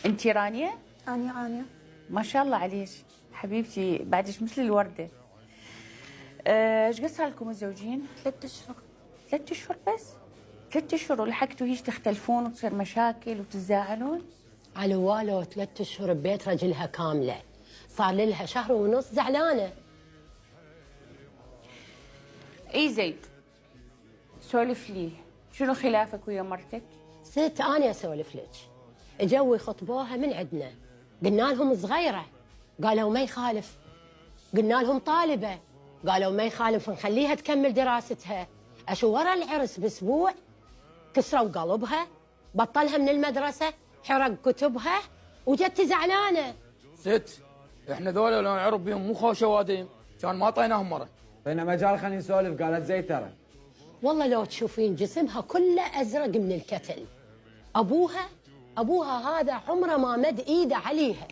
انتي رانيا؟ أنا عانية. ما شاء الله عليك حبيبتي، بعدش مثل الوردة. ايش قد صار لكم متزوجين؟ 3 أشهر. 3 اشهر بس؟ 3 اشهر ولحقتوا هيك تختلفون وتصير مشاكل وتتزاعلون؟ على والو 3 اشهر ببيت رجلها كامله، صار لها شهر ونص زعلانه. اي زيد، سولف لي، شنو خلافك ويا مرتك؟ ست انا اسولف لك. اجوا يخطبوها من عندنا، قلنا لهم صغيره، قالوا ما يخالف. قلنا لهم طالبه، قالوا ما يخالف نخليها تكمل دراستها. اشو ورا العرس باسبوع كسروا قلبها، بطلها من المدرسه، حرق كتبها، وجت زعلانه. ست، احنا ذولا لو نعرف بهم مو خوشه وادم كان ما طيناهم مره. بينا مجال خلينا نسولف. قالت زي ترى والله لو تشوفين جسمها كله ازرق من الكتل. ابوها هذا عمره ما مد ايده عليها.